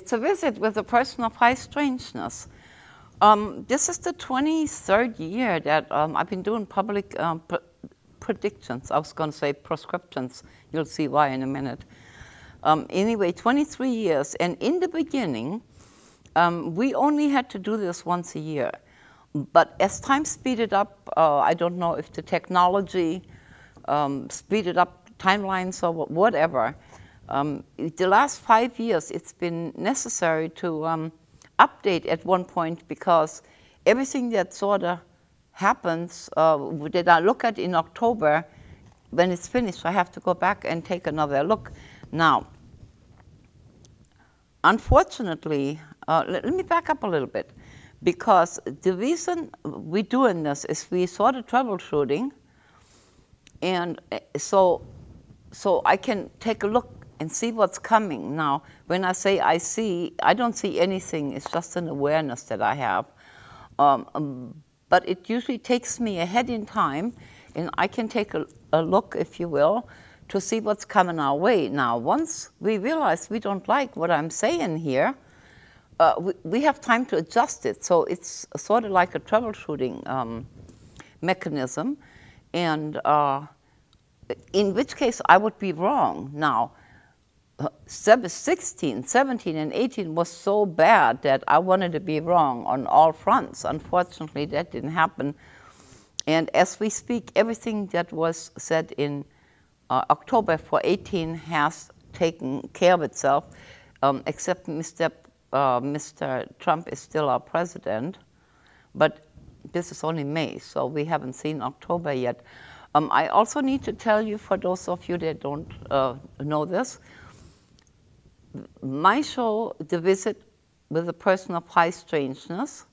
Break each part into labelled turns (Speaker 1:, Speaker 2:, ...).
Speaker 1: It's a visit with a person of high strangeness. This is the 23rd year that I've been doing public predictions. I was going to say prescriptions. You'll see why in a minute. Anyway, 23 years. And in the beginning, we only had to do this once a year. But as time speeded up, I don't know if the technology speeded up timelines or whatever. The last 5 years, it's been necessary to update at one point because everything that sort of happens that I look at in October, when it's finished, I have to go back and take another look. Now, unfortunately, let me back up a little bit, because the reason we're doing this is we sort of troubleshooting, and so I can take a look and see what's coming. Now, when I say I see, I don't see anything. It's just an awareness that I have. But it usually takes me ahead in time, and I can take a look, if you will, to see what's coming our way. Now, once we realize we don't like what I'm saying here, we have time to adjust it. So it's sort of like a troubleshooting mechanism, and in which case I would be wrong. Now, 16, 17, and 18 was so bad that I wanted to be wrong on all fronts. Unfortunately, that didn't happen. And as we speak, everything that was said in October for 18 has taken care of itself, except Mr. Trump is still our president. But this is only May, so we haven't seen October yet. I also need to tell you, for those of you that don't know this, my show, The Visit with a Person of High Strangeness,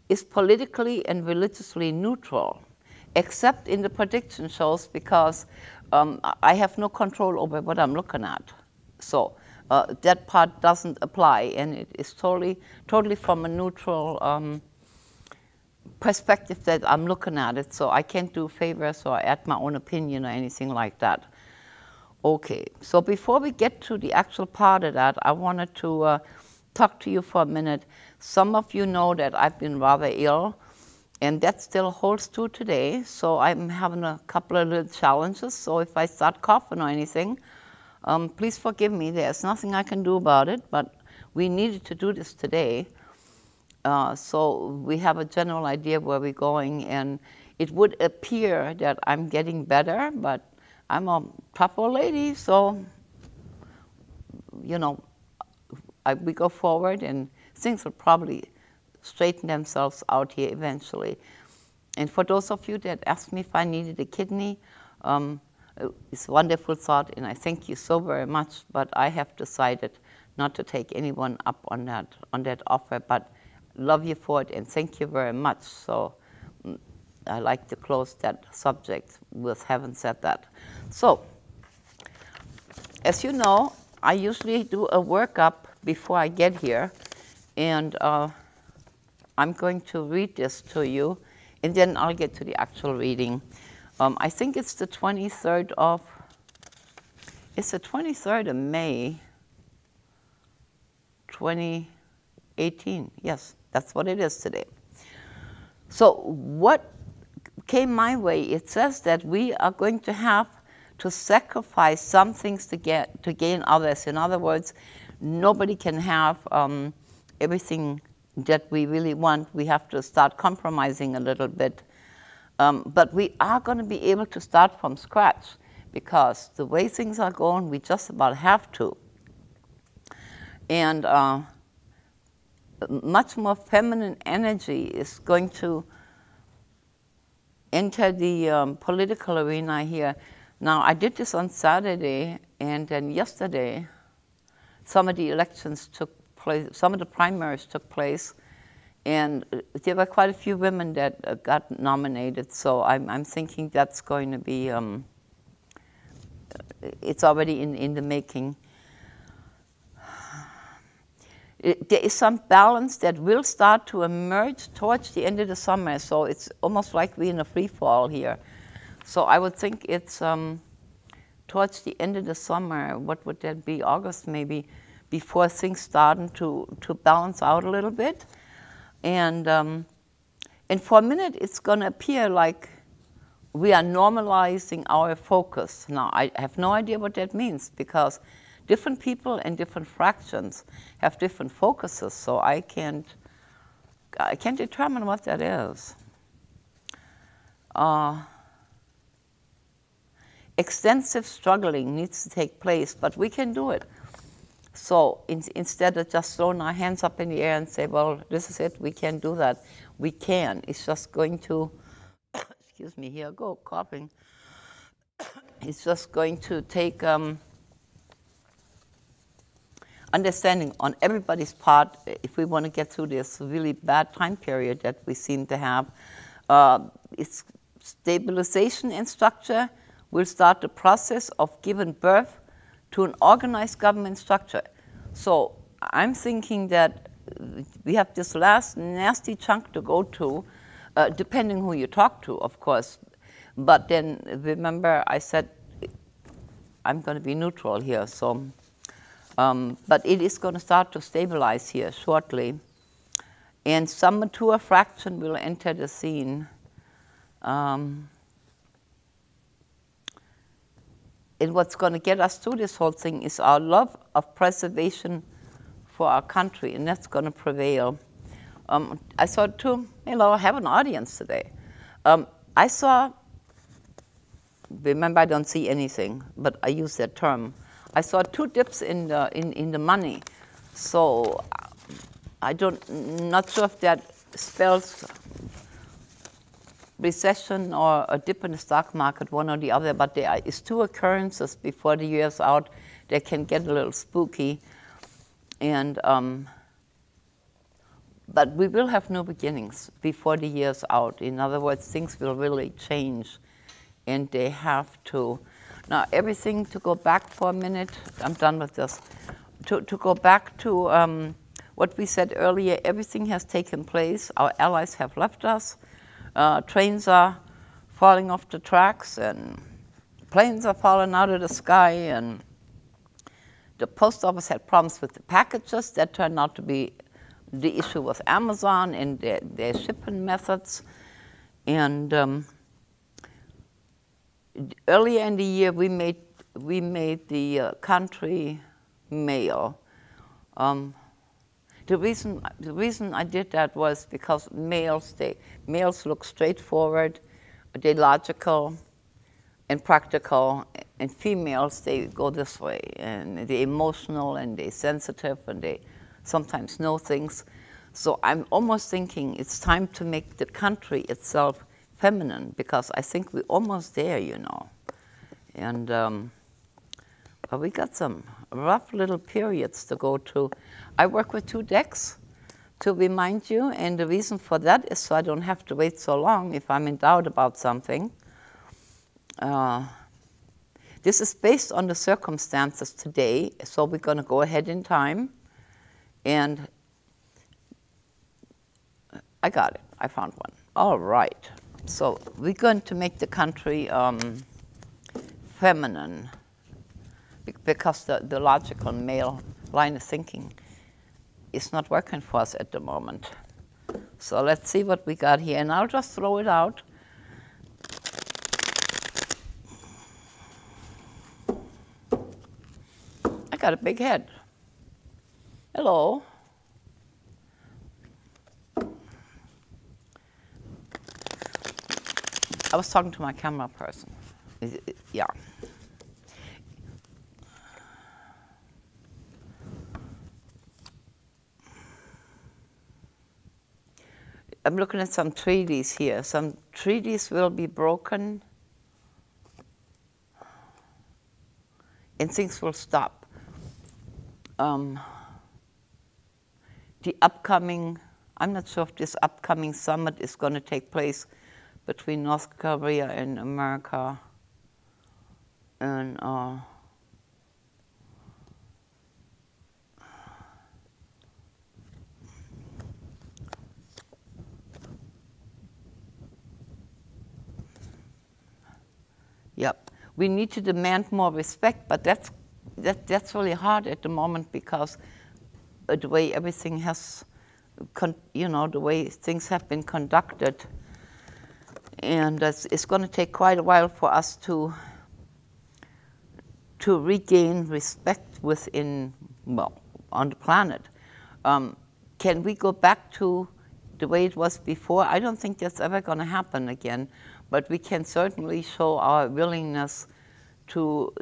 Speaker 1: is politically and religiously neutral, except in the prediction shows, because I have no control over what I'm looking at. So that part doesn't apply, and it is totally from a neutral perspective that I'm looking at it. So I can't do favors or add my own opinion or anything like that. Okay, so before we get to the actual part of that, I wanted to talk to you for a minute. Some of you know that I've been rather ill, and that still holds true today. So I'm having a couple of little challenges. So if I start coughing or anything, please forgive me. There's nothing I can do about it, but we needed to do this today. So we have a general idea where we're going, and it would appear that I'm getting better, but I'm a tough old lady, so, you know, we go forward, and things will probably straighten themselves out here eventually. And for those of you that asked me if I needed a kidney, it's a wonderful thought, and I thank you so very much, but I have decided not to take anyone up on that offer, but love you for it, and thank you very much. So I like to close that subject with having said that. So, as you know, I usually do a workup before I get here, and I'm going to read this to you, and then I'll get to the actual reading. I think it's the 23rd of May, 2018. Yes, that's what it is today. So what came my way, it says that we are going to have to sacrifice some things to gain others. In other words, nobody can have everything that we really want. We have to start compromising a little bit. But we are going to be able to start from scratch, because the way things are going, we just about have to. And much more feminine energy is going to enter the political arena here. Now, I did this on Saturday, and then yesterday, some of the elections took place, some of the primaries took place, and there were quite a few women that got nominated, so I'm thinking that's going to be, it's already in the making. There is some balance that will start to emerge towards the end of the summer, so it's almost like we're in a free fall here. So I would think it's towards the end of the summer. What would that be? August maybe. before things starting to balance out a little bit. And for a minute, it's going to appear like we are normalizing our focus. Now, I have no idea what that means, because different people and different fractions have different focuses, so I can't determine what that is. Extensive struggling needs to take place, but we can do it. So instead of just throwing our hands up in the air and say, well, this is it, we can't do that. We can. It's just going to, excuse me, here I go, coughing. It's just going to take understanding on everybody's part if we want to get through this really bad time period that we seem to have. It's stabilization and structure will start the process of giving birth to an organized government structure. So I'm thinking that we have this last nasty chunk to go to, depending who you talk to, of course. But then remember, I said I'm going to be neutral here. So, but it is going to start to stabilize here shortly, and some mature fraction will enter the scene. And what's going to get us through this whole thing is our love of preservation for our country, and that's going to prevail. I saw two, I have an audience today. I saw, remember I don't see anything, but I use that term. I saw two dips in the money. So not sure if that spells recession or a dip in the stock market, one or the other, but there is two occurrences before the year's out that can get a little spooky. And but we will have new beginnings before the year's out. In other words, things will really change, and they have to. Now, everything, to go back for a minute, I'm done with this. To go back to what we said earlier, everything has taken place. Our allies have left us. Trains are falling off the tracks, and planes are falling out of the sky, and the post office had problems with the packages. That turned out to be the issue with Amazon and their shipping methods. And earlier in the year, we made the country mail. The reason I did that was because males look straightforward, they're logical and practical, and females, they go this way, and they're emotional and they're sensitive and they sometimes know things. So I'm almost thinking it's time to make the country itself feminine, because I think we're almost there, And but we got some rough little periods to go to. I work with 2 decks to remind you, and the reason for that is so I don't have to wait so long if I'm in doubt about something. This is based on the circumstances today, so we're going to go ahead in time. And I got it. I found one. All right. So we're going to make the country feminine, because the logical male line of thinking is not working for us at the moment. So let's see what we got here, and I'll just throw it out. I got a big head. Hello. I was talking to my camera person. Yeah. I'm looking at some treaties here. Some treaties will be broken, and things will stop. The upcoming, I'm not sure if this upcoming summit is going to take place between North Korea and America. And yep, we need to demand more respect, but that's that's really hard at the moment because the way everything has, you know, the way things have been conducted, and it's going to take quite a while for us to regain respect within, well, on the planet. Can we go back to the way it was before? I don't think that's ever going to happen again, but we can certainly show our willingness to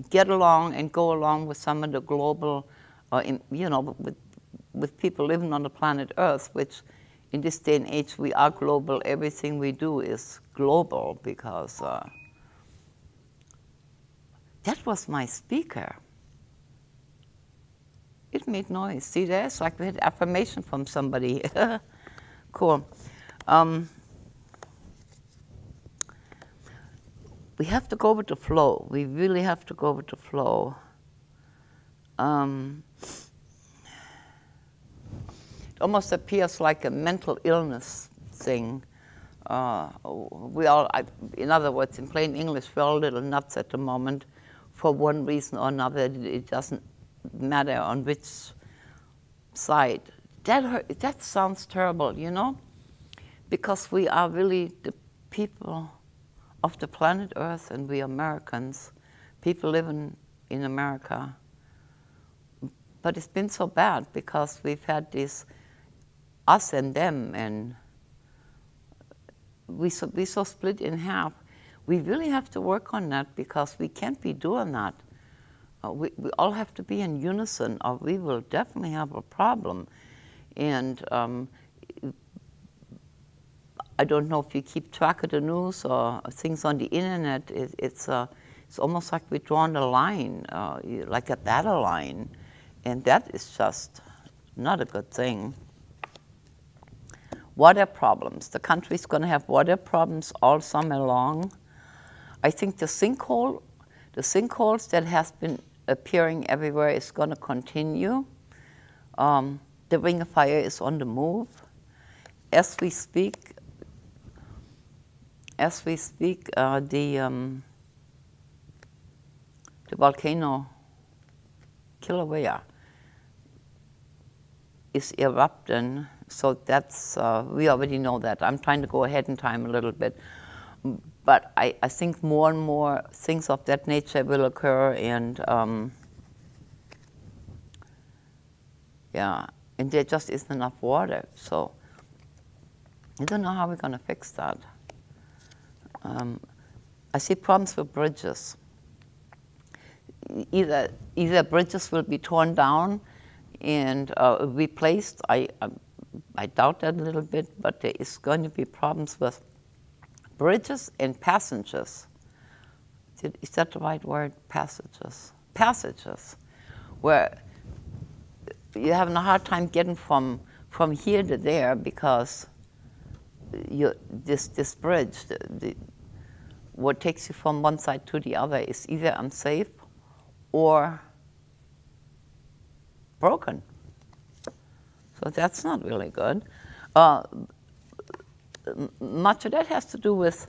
Speaker 1: get along and go along with some of the global, you know, with people living on the planet Earth, which in this day and age we are global. Everything we do is global because that was my speaker. It made noise. See, there's like we had affirmation from somebody. Cool. We have to go with the flow. We really have to go with the flow. It almost appears like a mental illness thing. We all, in other words, in plain English, we're all a little nuts at the moment for one reason or another. It doesn't matter on which side. That sounds terrible, you know, because we are really the people of the planet Earth, and we Americans, people living in America. But it's been so bad because we've had this us and them, and we so split in half. We really have to work on that because we can't be doing that. We all have to be in unison, or we will definitely have a problem. And I don't know if you keep track of the news or things on the internet. It's almost like we're drawing a line, like a battle line, and that is just not a good thing. Water problems. The country's going to have water problems all summer long. I think the sinkholes that has been appearing everywhere is going to continue. The ring of fire is on the move. As we speak, the volcano Kilauea is erupting. So that's, we already know that. I'm trying to go ahead in time a little bit. But I think more and more things of that nature will occur, and yeah, and there just isn't enough water. So I don't know how we're going to fix that. I see problems with bridges. Either bridges will be torn down and replaced. I doubt that a little bit, but there is going to be problems with bridges and passages. Is that the right word? Passages. Passages, where you're having a hard time getting from here to there because this bridge, what takes you from one side to the other, is either unsafe or broken. So that's not really good. Much of that has to do with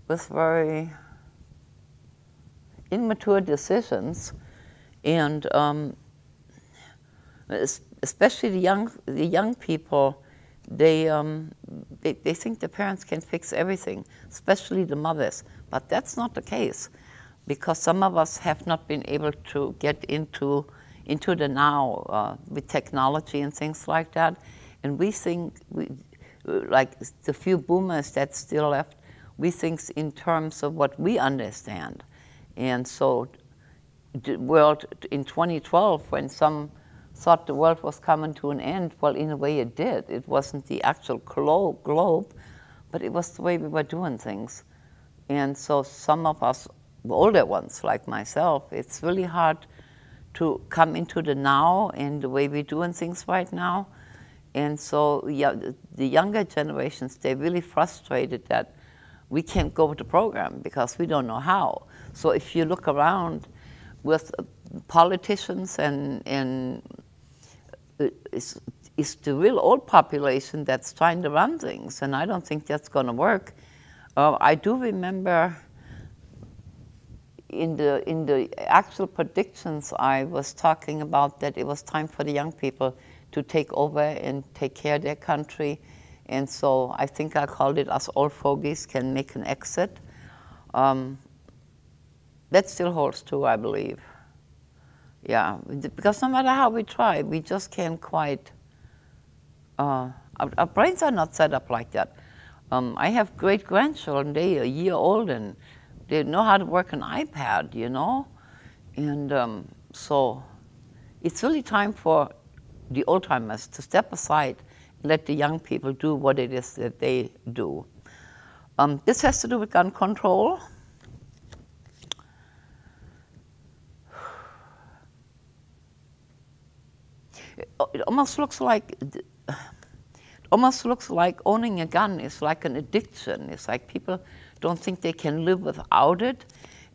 Speaker 1: very immature decisions, and especially the young people. They think the parents can fix everything, especially the mothers. But that's not the case, because some of us have not been able to get into the now with technology and things like that. And we think, like the few boomers that's still left, we think in terms of what we understand. And so the world in 2012, when some thought the world was coming to an end, well, in a way it did. It wasn't the actual globe, but it was the way we were doing things. And so some of us older ones, like myself, it's really hard to come into the now and the way we're doing things right now. And so yeah, the younger generations, they're really frustrated that we can't go with the program because we don't know how. So if you look around with politicians and is the real old population that's trying to run things, and I don't think that's going to work. I do remember in the actual predictions I was talking about that it was time for the young people to take over and take care of their country, and so I think I called it "Us Old Fogies Can Make an Exit." That still holds true, I believe. Yeah, because no matter how we try, we just can't quite. Our brains are not set up like that. I have great-grandchildren, they're a year old, and they know how to work an iPad, you know? And so it's really time for the old-timers to step aside and let the young people do what it is that they do. This has to do with gun control. It almost looks like owning a gun is like an addiction. It's like people don't think they can live without it.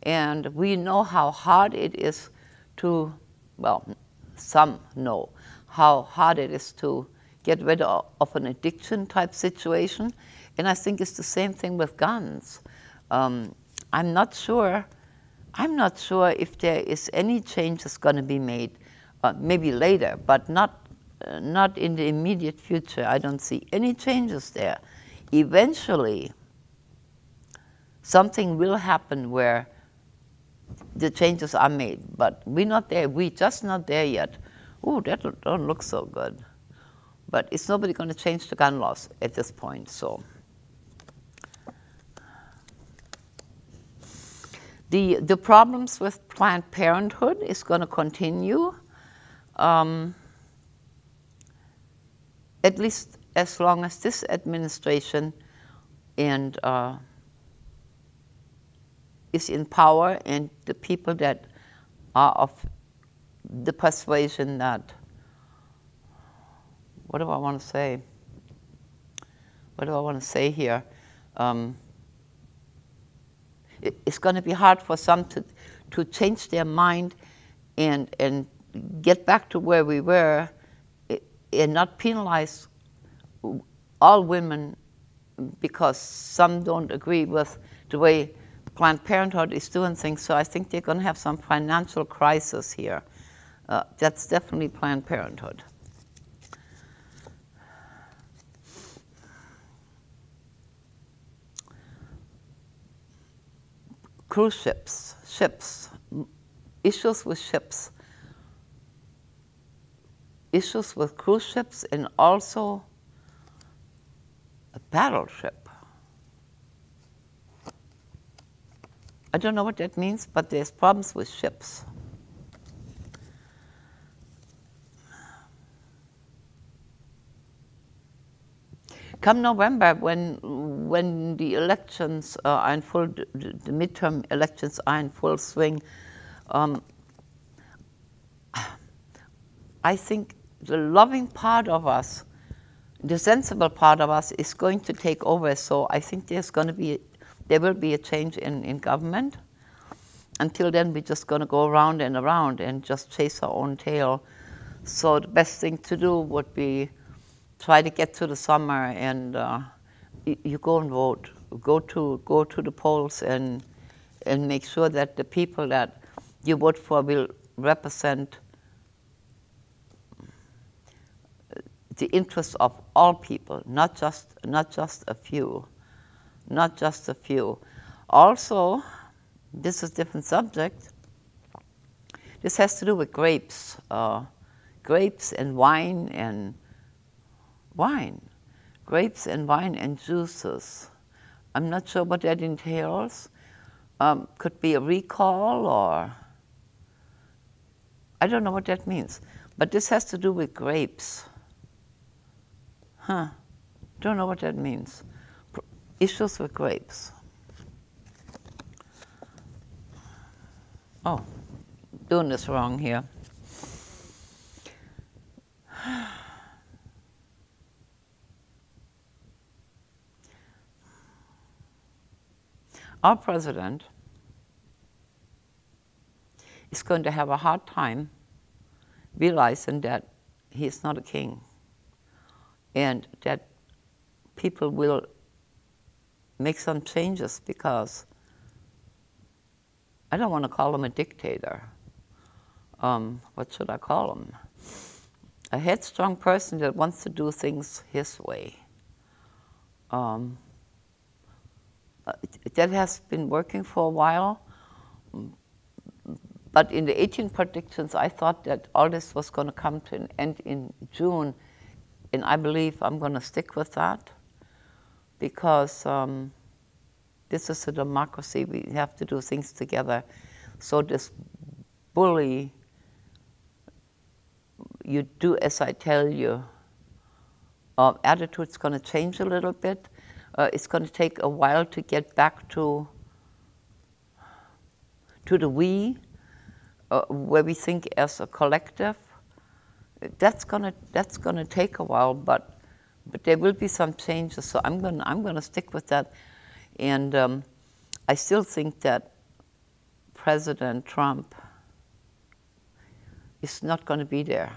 Speaker 1: And we know how hard it is to, well, some know how hard it is to get rid of an addiction type situation. And I think it's the same thing with guns. I'm not sure if there is any change that's going to be made, maybe later, but not in the immediate future. I don't see any changes there. Eventually, something will happen where the changes are made, but we're not there. We're just not there yet. Oh, that don't look so good. But it's nobody going to change the gun laws at this point. So the problems with Planned Parenthood is going to continue, at least as long as this administration and is in power, and the people that are of the persuasion that, what do I want to say? What do I want to say here? It's going to be hard for some to change their mind and get back to where we were and not penalize all women because some don't agree with the way Planned Parenthood is doing things. So I think they're going to have some financial crisis here. That's definitely Planned Parenthood. Cruise ships, issues with ships, issues with cruise ships, and also a battleship. I don't know what that means, but there's problems with ships. Come November, when the elections are in full, the midterm elections are in full swing, I think the loving part of us, the sensible part of us, is going to take over. So I think there will be a change in government. Until then, we're just going to go around and just chase our own tail. So the best thing to do would be try to get to the summer and you go and vote. Go to the polls and make sure that the people that you vote for will represent the interests of all people, not just a few, not just a few. Also, this is a different subject. This has to do with grapes, grapes and wine and grapes and wine and juices. I'm not sure what that entails. Could be a recall, or I don't know what that means. But this has to do with grapes. Don't know what that means. Issues with grapes. Oh, doing this wrong here. Our president is going to have a hard time realizing that he is not a king. and that people will make some changes, because I don't want to call him a dictator. What should I call him? A headstrong person that wants to do things his way. That has been working for a while, but in the 18 predictions, I thought that all this was going to come to an end in June, and I believe I'm going to stick with that, because this is a democracy. We have to do things together. So this bully, you do as I tell you, attitude's going to change a little bit. It's going to take a while to get back to the we, where we think as a collective. That's gonna take a while, but there will be some changes. So I'm gonna stick with that, and I still think that President Trump is not going to be there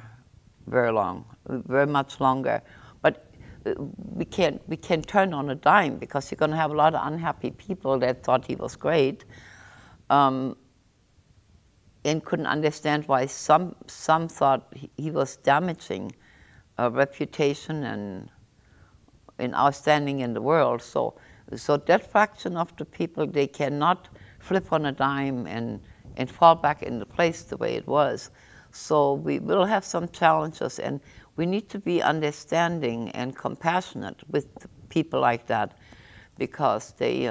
Speaker 1: very much longer. But we can't turn on a dime, because you're going to have a lot of unhappy people that thought he was great, and couldn't understand why some thought he was damaging a reputation and in our standing in the world. So that fraction of the people, they cannot flip on a dime and fall back into place the way it was. So we will have some challenges, and we need to be understanding and compassionate with people like that, because they,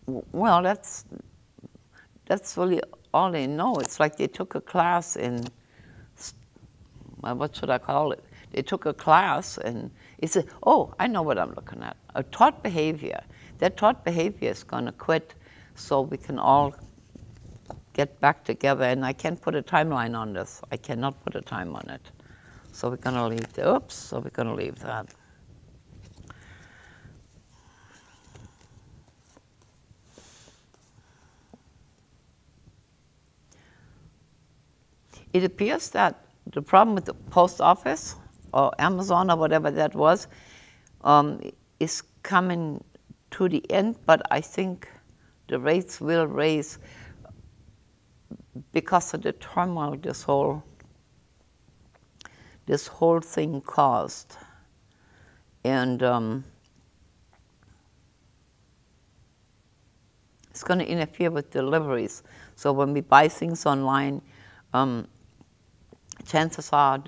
Speaker 1: well, that's really all they know. It's like they took a class in, what should I call it? They took a class, and it said, oh, I know what I'm looking at. A taught behavior. That taught behavior is going to quit, so we can all get back together. And I can't put a timeline on this. I cannot put a time on it. So we're going to leave the, oops, so we're going to leave that. It appears that the problem with the post office or Amazon or whatever that was is coming to the end, but I think the rates will raise because of the turmoil this whole thing caused. And it's going to interfere with deliveries. So when we buy things online, chances are,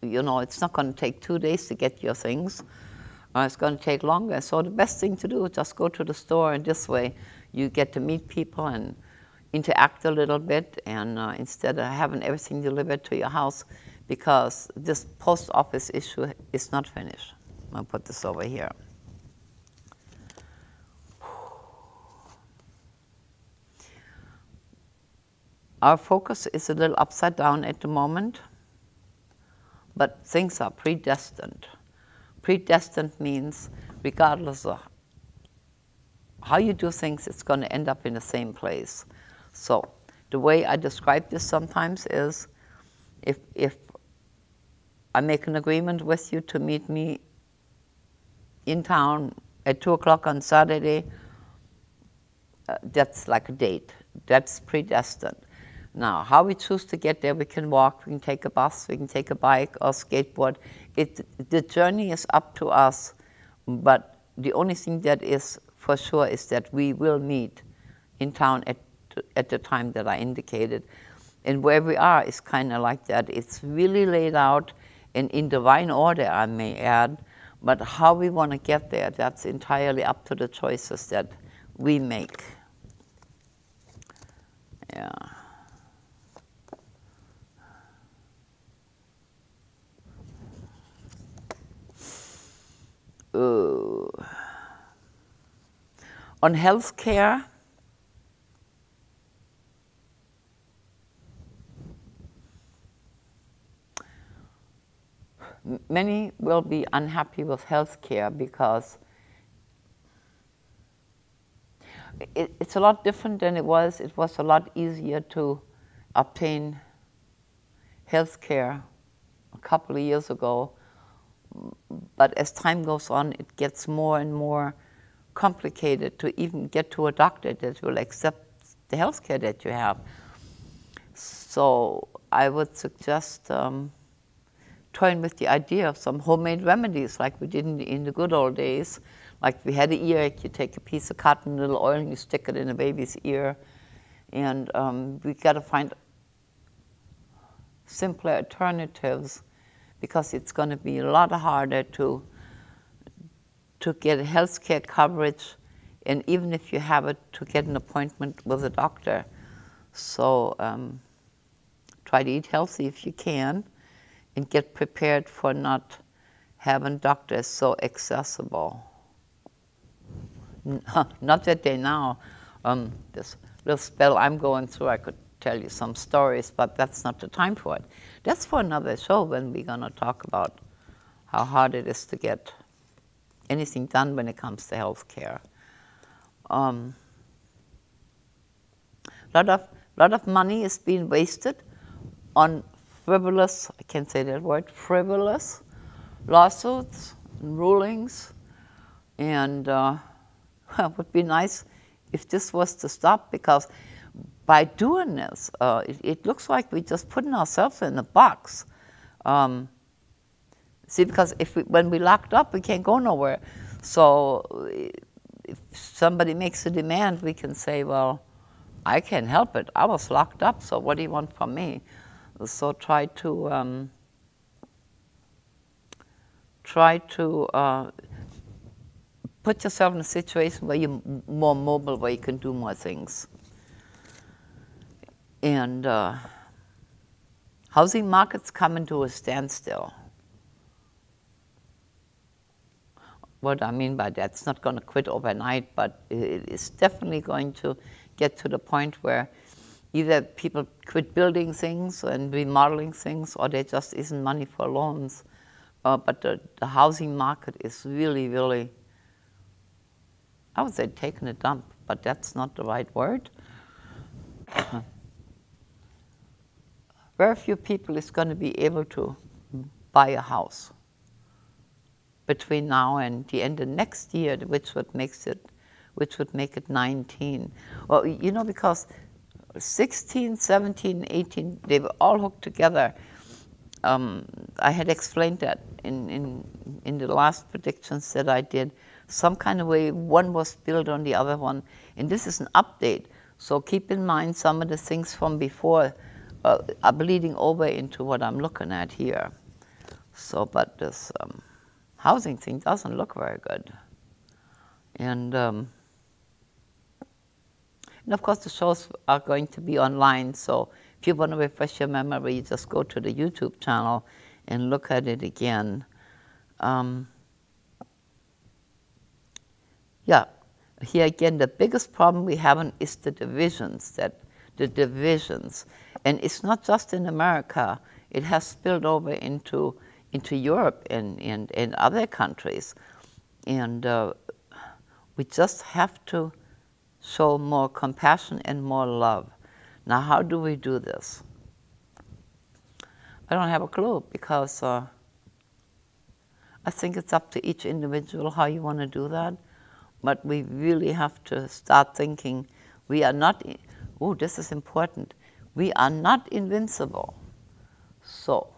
Speaker 1: it's not going to take 2 days to get your things. It's going to take longer. So the best thing to do is just go to the store, and this way you get to meet people and interact a little bit, and instead of having everything delivered to your house, because this post office issue is not finished. I'll put this over here. Our focus is a little upside down at the moment, but things are predestined. Predestined means regardless of how you do things, it's going to end up in the same place. So the way I describe this sometimes is, if I make an agreement with you to meet me in town at 2 o'clock on Saturday, that's like a date. That's predestined. Now, how we choose to get there, we can walk, we can take a bus, we can take a bike or skateboard. The journey is up to us, but the only thing that is for sure is that we will meet in town at the time that I indicated. And where we are is kind of like that. It's really laid out and in divine order, I may add, but how we want to get there, that's entirely up to the choices that we make. Yeah. On healthcare, many will be unhappy with healthcare because it's a lot different than it was. It was a lot easier to obtain healthcare a couple of years ago. But as time goes on, it gets more and more complicated to even get to a doctor that will accept the health care that you have. So I would suggest toying with the idea of some homemade remedies like we did in the good old days. Like we had an earache, you take a piece of cotton, a little oil, and you stick it in a baby's ear. And we got to find simpler alternatives because it's going to be a lot harder to get health care coverage, and even if you have it, to get an appointment with a doctor. So try to eat healthy if you can, and get prepared for not having doctors so accessible. Not that they now, this little spell I'm going through, I could tell you some stories, but that's not the time for it. That's for another show when we're going to talk about how hard it is to get anything done when it comes to health care. Lot of money is being wasted on frivolous, I can't say that word, frivolous lawsuits and rulings. And it would be nice if this was to stop, because by doing this, it looks like we're just putting ourselves in a box. See, because when we're locked up, we can't go nowhere. So if somebody makes a demand, we can say, well, I can't help it. I was locked up, so what do you want from me? So try to put yourself in a situation where you're more mobile, where you can do more things. And housing markets come to a standstill. What I mean by that, it's not going to quit overnight, but it is definitely going to get to the point where either people quit building things and remodeling things, or there just isn't money for loans. But the housing market is really, really, I would say taking a dump, but that's not the right word. Very few people is going to be able to buy a house between now and the end of next year, which would make it 19. Well, you know, because 16, 17, 18, they were all hooked together. I had explained that in the last predictions that I did. Some kind of way one was built on the other one, and this is an update. So keep in mind some of the things from before are bleeding over into what I'm looking at here. So, but this housing thing doesn't look very good. And of course, the shows are going to be online. So if you want to refresh your memory, you just go to the YouTube channel and look at it again. Yeah, here again, the biggest problem we have is the divisions. And it's not just in America. It has spilled over into Europe and other countries. And we just have to show more compassion and more love. Now, how do we do this? I don't have a clue, because I think it's up to each individual how you want to do that. But we really have to start thinking we are not, this is important, we are not invincible. So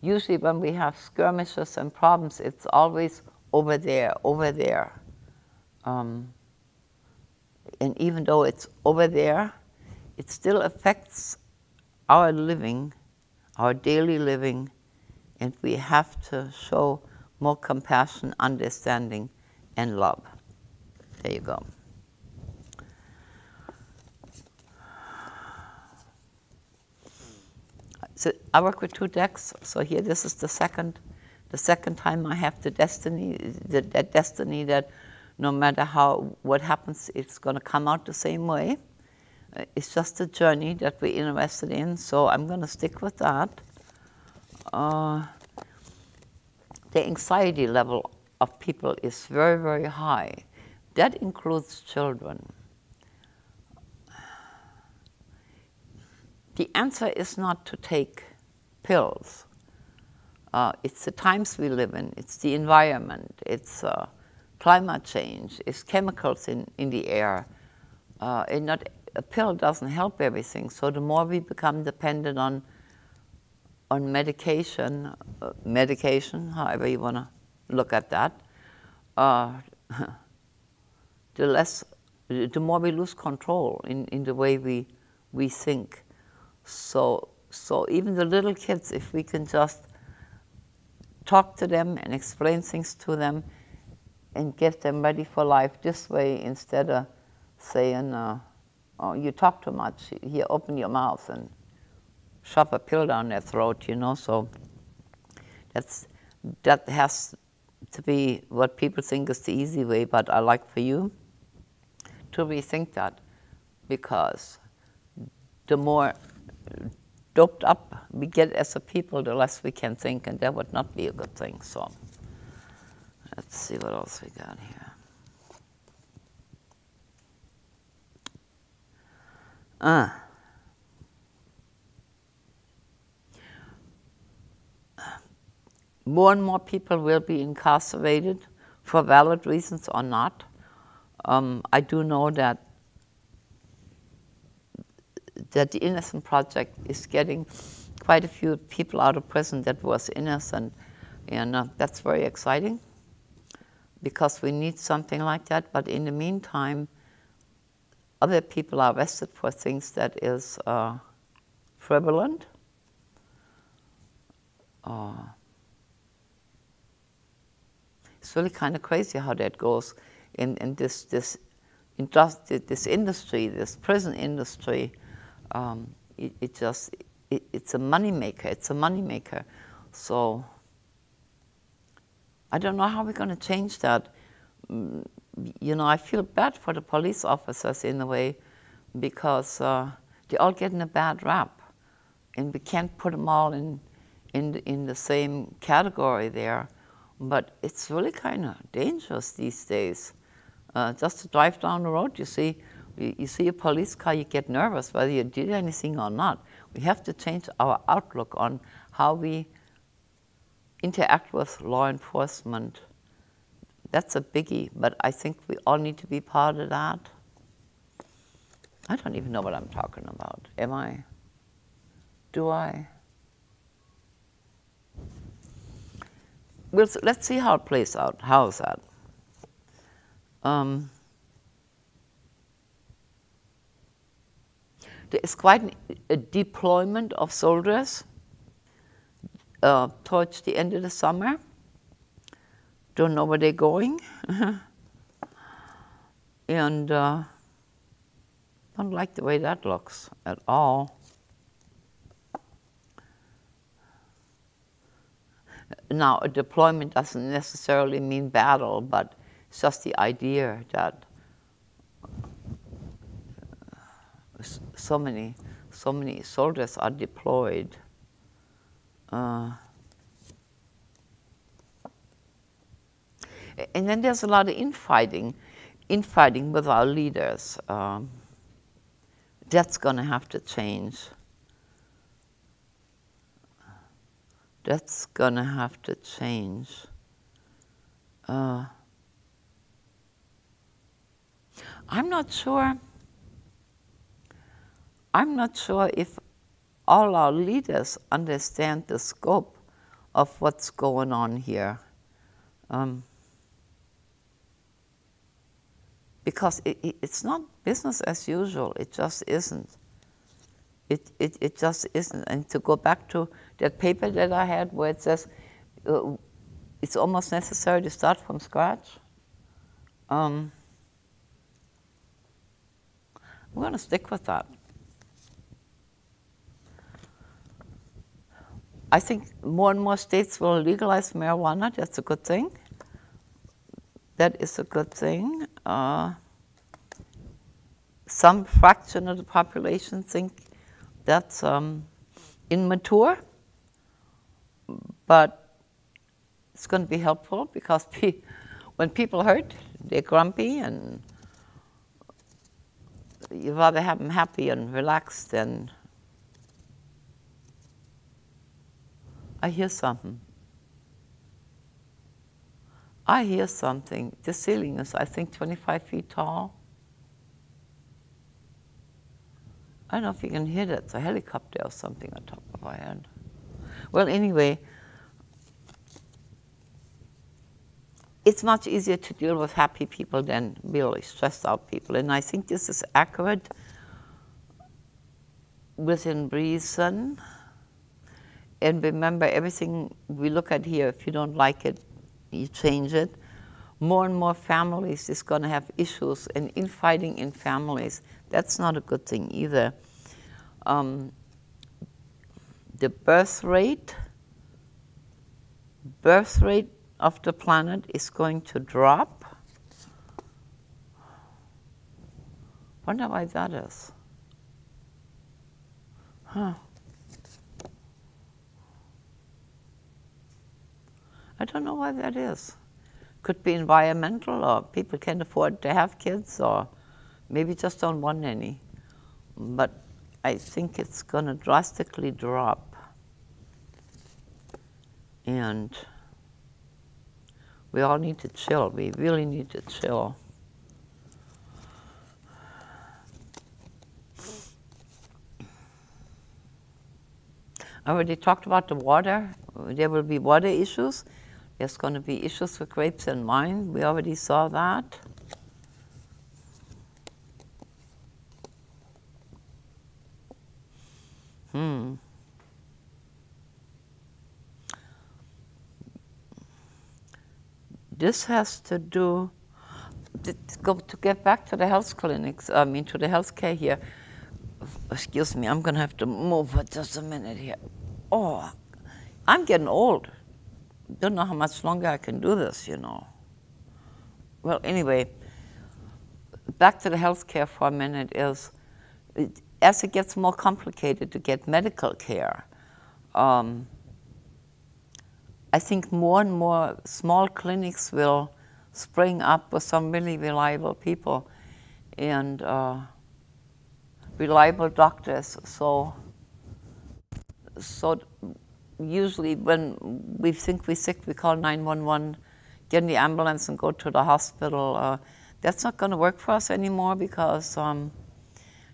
Speaker 1: usually when we have skirmishes and problems, it's always over there, over there. And even though it's over there, it still affects our living, our daily living, and we have to show more compassion, understanding, and love. There you go. So I work with 2 decks. So here, this is the second time I have the destiny, that destiny that no matter what happens, it's going to come out the same way. It's just a journey that we're interested in, so I'm going to stick with that. The anxiety level of people is very, very high. That includes children. The answer is not to take pills. It's the times we live in, it's the environment, it's climate change, it's chemicals in the air. And not a pill doesn't help everything. So the more we become dependent on medication, however you want to look at that, the more we lose control in the way we think. So even the little kids, if we can just talk to them and explain things to them and get them ready for life this way, instead of saying, oh, you talk too much, here, open your mouth and shove a pill down their throat, you know. So that has to be what people think is the easy way, but I like for you to rethink that, because the more doped up we get as a people, the less we can think, and that would not be a good thing. So let's see what else we got here. More and more people will be incarcerated for valid reasons or not. I do know that the Innocent Project is getting quite a few people out of prison that was innocent, and that's very exciting, because we need something like that. But in the meantime, other people are arrested for things that is prevalent. It's really kind of crazy how that goes in this industry, this prison industry. It's a money maker. It's a money maker. So I don't know how we're going to change that. You know, I feel bad for the police officers in a way, because they all get in a bad rap, and we can't put them all in the same category there. But it's really kind of dangerous these days. Just to drive down the road, you see a police car, you get nervous whether you did anything or not. We have to change our outlook on how we interact with law enforcement. That's a biggie, but I think we all need to be part of that. I don't even know what I'm talking about. Am I? Do I? Well, let's see how it plays out. How is that? There is quite a deployment of soldiers towards the end of the summer. Don't know where they're going. And don't like the way that looks at all. Now, a deployment doesn't necessarily mean battle, but it's just the idea that so many soldiers are deployed. And then there's a lot of infighting with our leaders. That's going to have to change. That's going to have to change. I'm not sure if all our leaders understand the scope of what's going on here. Because it's not business as usual. It just isn't. It just isn't. And to go back to that paper that I had where it says it's almost necessary to start from scratch, I'm going to stick with that. I think more and more states will legalize marijuana. That's a good thing. That is a good thing. Some fraction of the population think that's immature, but it's going to be helpful, because when people hurt, they're grumpy, and you'd rather have them happy and relaxed than... I hear something. I hear something. The ceiling is, I think, 25 feet tall. I don't know if you can hear that. It's a helicopter or something on top of our head. Well, anyway, it's much easier to deal with happy people than really stressed out people. And I think this is accurate within reason. And remember, everything we look at here, if you don't like it, you change it. More and more families is going to have issues and infighting in families. That's not a good thing either. The birth rate of the planet is going to drop. Wonder why that is. Huh. I don't know why that is. Could be environmental, or people can't afford to have kids, or maybe just don't want any. But I think it's going to drastically drop. And we all need to chill. We really need to chill. I already talked about the water. There will be water issues. There's going to be issues with grapes and wine. We already saw that. This has to do, to get back to the health clinics, I mean to the healthcare here. Excuse me, I'm going to have to move for just a minute here. Oh, I'm getting old. Don't know how much longer I can do this, you know. Well, anyway, back to the healthcare for a minute is, as it gets more complicated to get medical care, I think more and more small clinics will spring up with some really reliable people and reliable doctors. So usually when we think we're sick, we call 911, get in the ambulance and go to the hospital. That's not going to work for us anymore because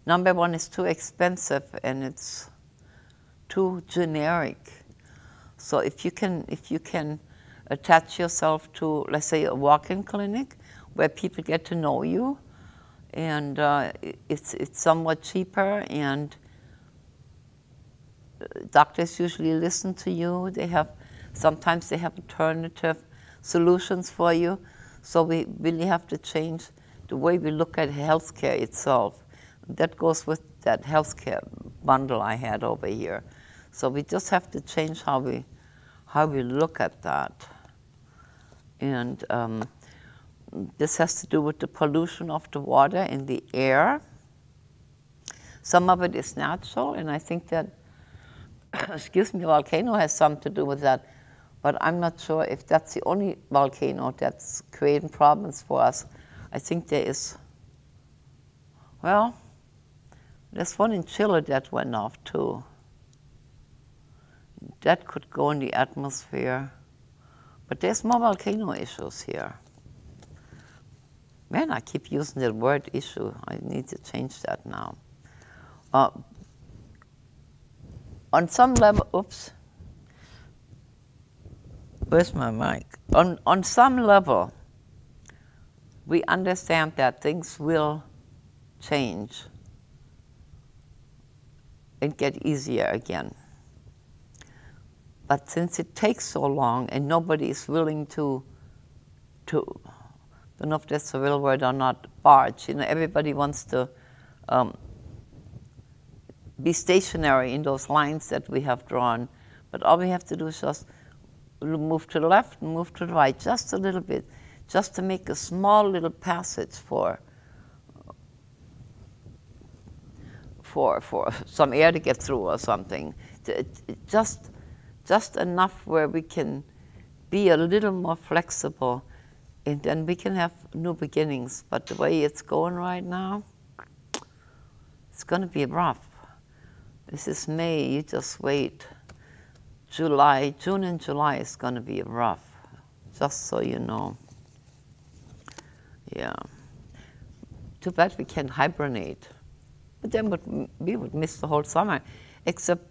Speaker 1: number one, it's too expensive and it's too generic. So if you can attach yourself to, let's say, a walk-in clinic where people get to know you, and it's somewhat cheaper, and doctors usually listen to you. Sometimes they have alternative solutions for you. So we really have to change the way we look at healthcare itself. That goes with that healthcare bundle I had over here. So we just have to change how we look at that. And this has to do with the pollution of the water in the air. Some of it is natural, and I think that, excuse me, volcano has something to do with that. But I'm not sure if that's the only volcano that's creating problems for us. I think there is, well, there's one in Chile that went off too. That could go in the atmosphere. But there's more volcano issues here. Man, I keep using the word issue. I need to change that now. On some level, oops. Where's my mic? On some level, we understand that things will change and get easier again. But since it takes so long and nobody is willing to don't know if that's a real word or not, barge, you know, everybody wants to be stationary in those lines that we have drawn. But all we have to do is just move to the left and move to the right just a little bit, just to make a small little passage for some air to get through or something. Just enough where we can be a little more flexible, and then we can have new beginnings. But the way it's going right now, it's going to be rough. This is May, you just wait. June and July is going to be rough, just so you know. Yeah. Too bad we can't hibernate. But then we would miss the whole summer, except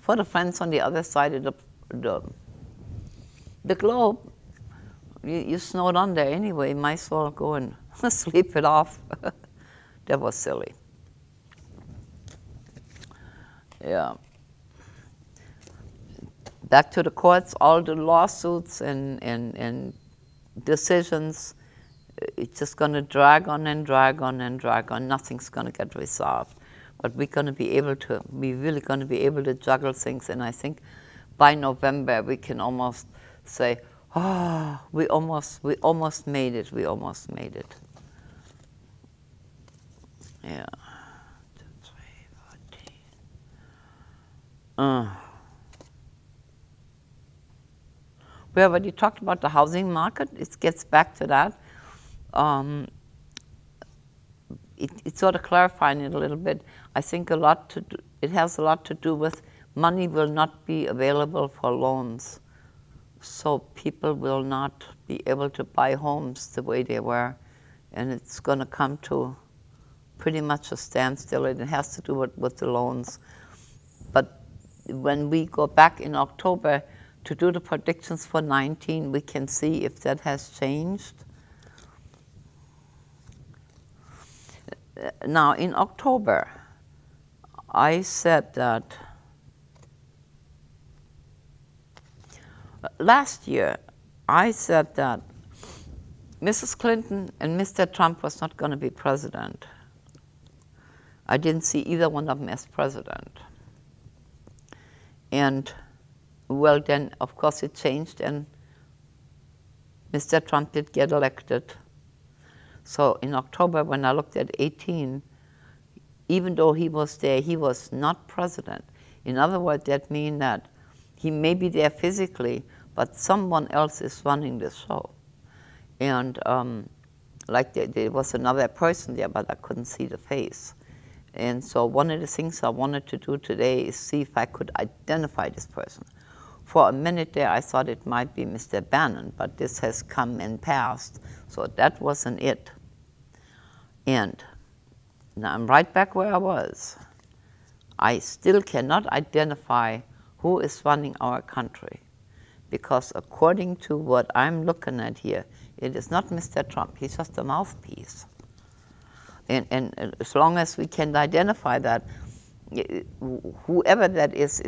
Speaker 1: for the friends on the other side of the globe. You snowed on there anyway, might as well go and sleep it off. That was silly. Yeah. Back to the courts, all the lawsuits and decisions, it's just going to drag on and drag on and drag on. Nothing's going to get resolved. But we're really going to be able to juggle things. And I think by November we can almost say, oh, we almost made it. We almost made it. Yeah. 2, 3, 14. We already talked about the housing market. It gets back to that. It's sort of clarifying it a little bit. I think it has a lot to do with money will not be available for loans. So people will not be able to buy homes the way they were. And it's going to come to pretty much a standstill. And it has to do with the loans. But when we go back in October to do the predictions for 19, we can see if that has changed. Now, in October, I said that last year, I said that Mrs. Clinton and Mr. Trump was not going to be president. I didn't see either one of them as president. And, well, then, of course, it changed, and Mr. Trump did get elected. So in October, when I looked at 18, even though he was there, he was not president. In other words, that means that he may be there physically, but someone else is running the show. And like there was another person there, but I couldn't see the face. And so one of the things I wanted to do today is see if I could identify this person. For a minute there, I thought it might be Mr. Bannon, but this has come and passed, so that wasn't it. And now I'm right back where I was. I still cannot identify who is running our country, because according to what I'm looking at here, it is not Mr. Trump. He's just a mouthpiece. And as long as we can identify that, whoever that is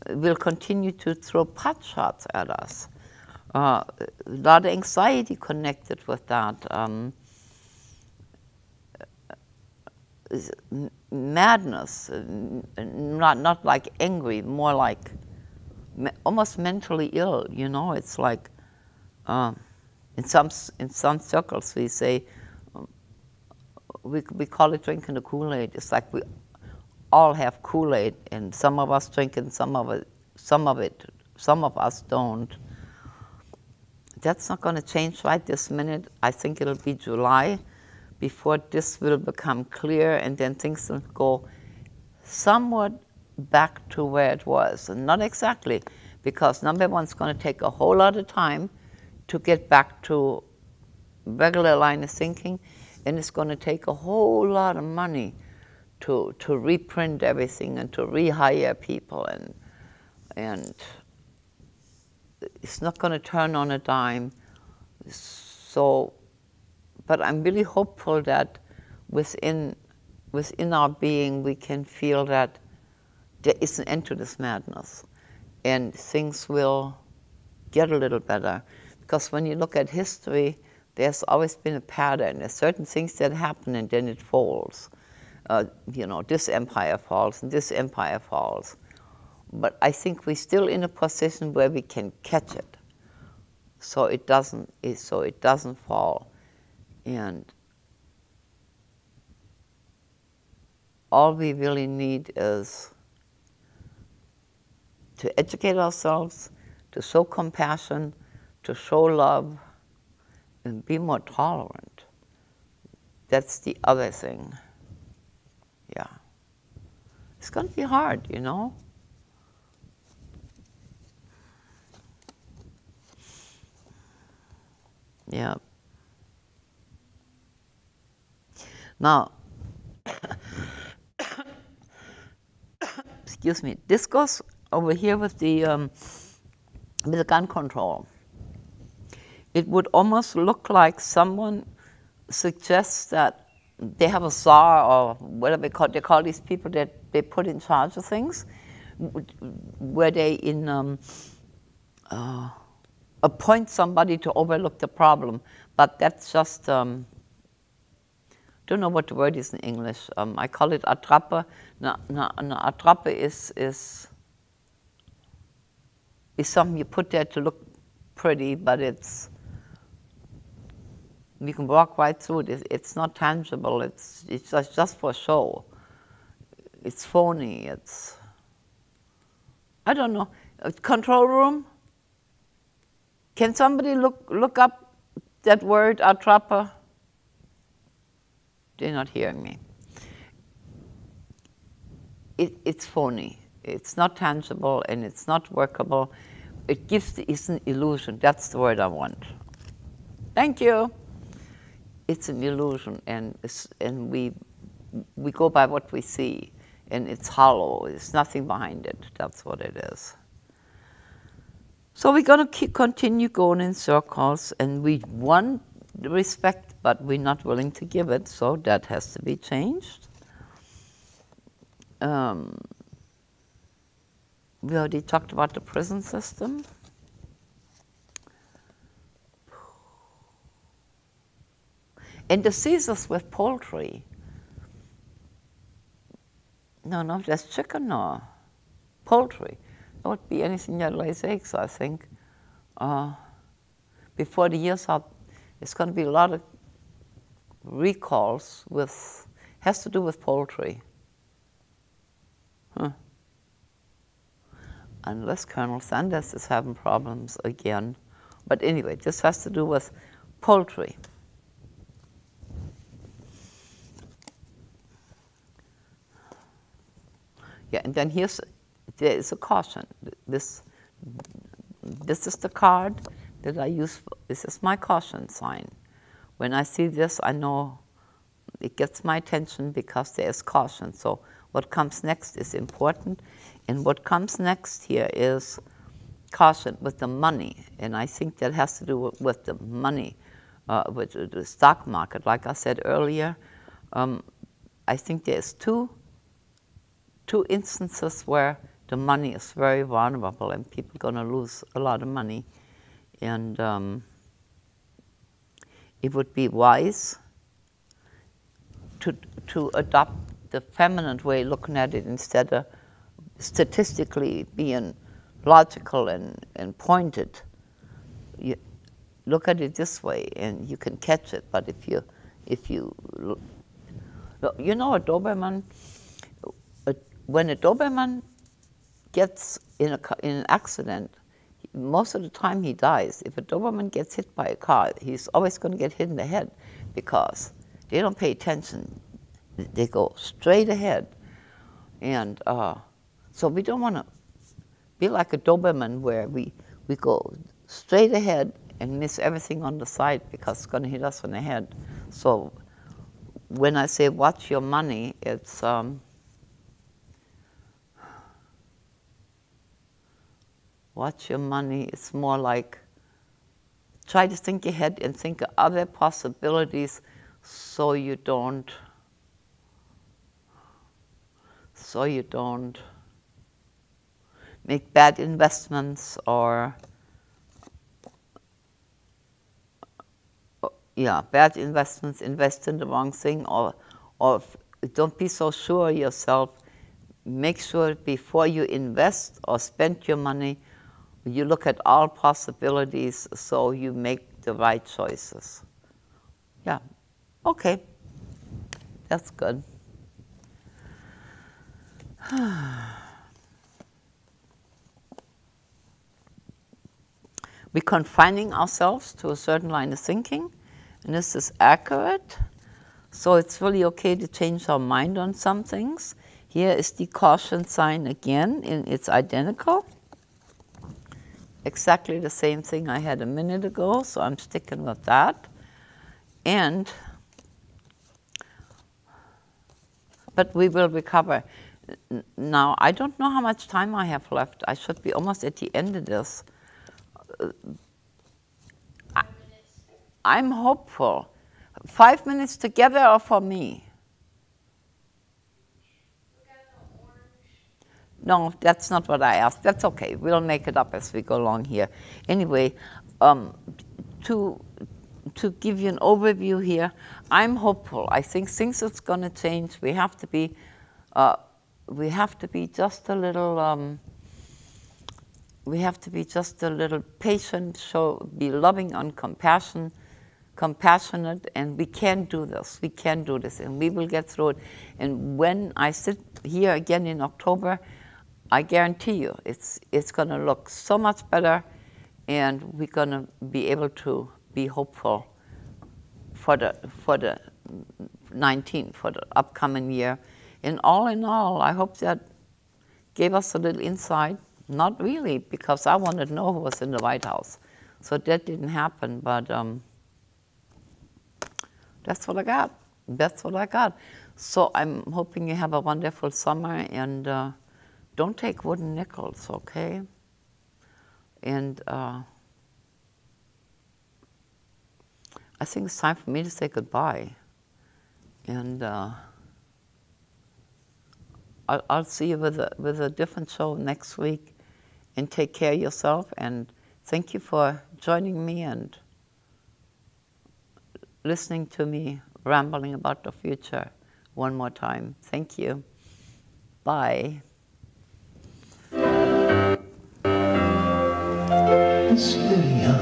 Speaker 1: will continue to throw pot shots at us. A lot of anxiety connected with that. Madness, not like angry, more like almost mentally ill. You know, it's like in some circles we say we call it drinking the Kool-Aid. It's like we all have Kool-Aid, and some of us drink it, some of us don't. That's not going to change right this minute. I think it'll be July before this will become clear, and then things will go somewhat back to where it was. And not exactly, because number one, it's going to take a whole lot of time to get back to regular line of thinking, and it's going to take a whole lot of money to reprint everything and to rehire people, and it's not going to turn on a dime. So, but I'm really hopeful that within our being we can feel that there is an end to this madness, and things will get a little better. Because when you look at history, there's always been a pattern. There's certain things that happen and then it falls. You know, this empire falls and this empire falls. But I think we're still in a position where we can catch it, so it doesn't fall. And all we really need is to educate ourselves, to show compassion, to show love, and be more tolerant. That's the other thing. Yeah. It's going to be hard, you know. Yeah. Now, excuse me, this goes over here with the gun control. It would almost look like someone suggests that they have a czar or whatever they call these people that they put in charge of things, where they appoint somebody to overlook the problem. But that's just, don't know what the word is in English. I call it attrappe. No, attrappe is something you put there to look pretty, but it's, you can walk right through it. It's not tangible. It's just for show. It's phony. It's, I don't know. Control room? Can somebody look up that word, attrappe? They're not hearing me. It's phony. It's not tangible and it's not workable. It gives it's an illusion. That's the word I want. Thank you. It's an illusion, and we go by what we see, and it's hollow. There's nothing behind it. That's what it is. So we're going to continue going in circles, and we want respect, but we're not willing to give it, so that has to be changed. We already talked about the prison system. And diseases with poultry. No, that's chicken, no. Poultry. It would be anything that lays eggs, I think. Before the year's up, it's going to be a lot of recalls with, has to do with poultry. Huh. Unless Colonel Sanders is having problems again. But anyway, this has to do with poultry. Yeah, and then there is a caution. This is the card that I use. This is my caution sign. When I see this, I know it gets my attention because there is caution. So what comes next is important. And what comes next here is caution with the money. And I think that has to do with the money, with the stock market. Like I said earlier, I think there's two instances where the money is very vulnerable and people are going to lose a lot of money. And it would be wise to adopt the feminine way of looking at it instead of statistically being logical and pointed. You look at it this way and you can catch it. But if you know, a Doberman, when a Doberman gets in an accident, most of the time he dies. If a Doberman gets hit by a car, he's always going to get hit in the head because they don't pay attention. They go straight ahead. And so we don't want to be like a Doberman where we go straight ahead and miss everything on the side because it's going to hit us in the head. So when I say watch your money, it's watch your money. It's more like try to think ahead and think of other possibilities so you don't make bad investments or bad investments, invest in the wrong thing, or don't be so sure of yourself. Make sure before you invest or spend your money, you look at all possibilities so you make the right choices. Yeah, okay, that's good. We're confining ourselves to a certain line of thinking, and this is accurate. So it's really okay to change our mind on some things. Here is the caution sign again, and it's identical. Exactly the same thing I had a minute ago, so I'm sticking with that. And but we will recover. Now, I don't know how much time I have left. I should be almost at the end of this. I'm hopeful. 5 minutes together or for me? No, that's not what I asked. That's okay. We'll make it up as we go along here. Anyway, to give you an overview here, I'm hopeful. I think things are going to change. We have to be just a little. We have to be just a little patient. Be loving and compassionate, and we can do this. We can do this, and we will get through it. And when I sit here again in October, I guarantee you, it's going to look so much better, and we're going to be able to be hopeful for the 19, for the upcoming year. And all in all, I hope that gave us a little insight. Not really, because I wanted to know who was in the White House, so that didn't happen. But that's what I got. That's what I got. So I'm hoping you have a wonderful summer, and don't take wooden nickels, okay? And I think it's time for me to say goodbye. And I'll see you with a different show next week. And take care of yourself. And thank you for joining me and listening to me rambling about the future one more time. Thank you. Bye.
Speaker 2: Mustelier,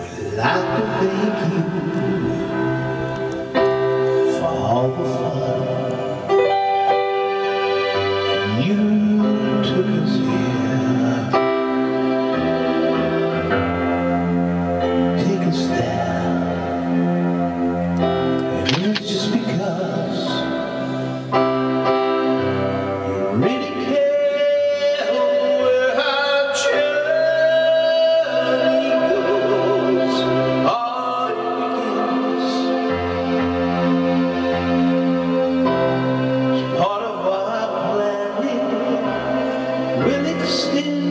Speaker 2: we'd like to thank you for all the fun you took us here. Take us there, and it's just because you really care where our journey goes. All it begins is part of our planning will extend.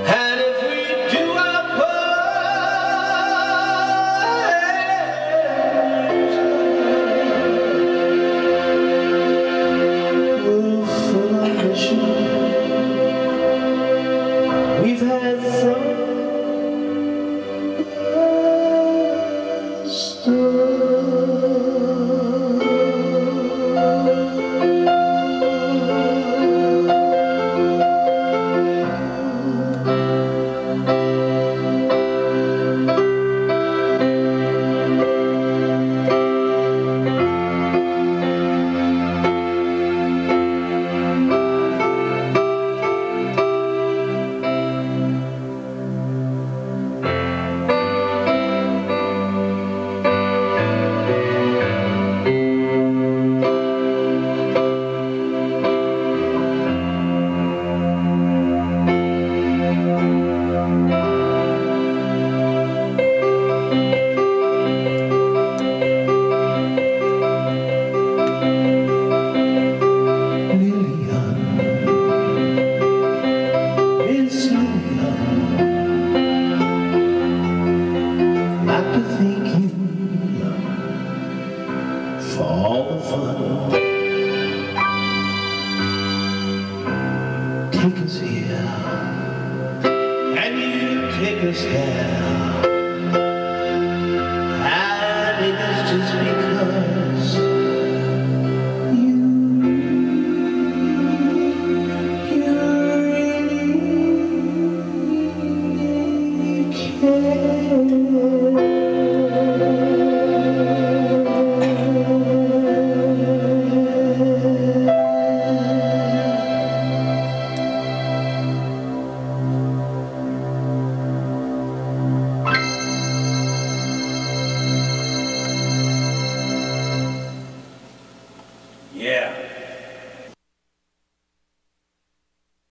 Speaker 2: And if we do our part, we'll full of mission. We've had from the take us here, and you take us there, and it is just because you really care. Yeah.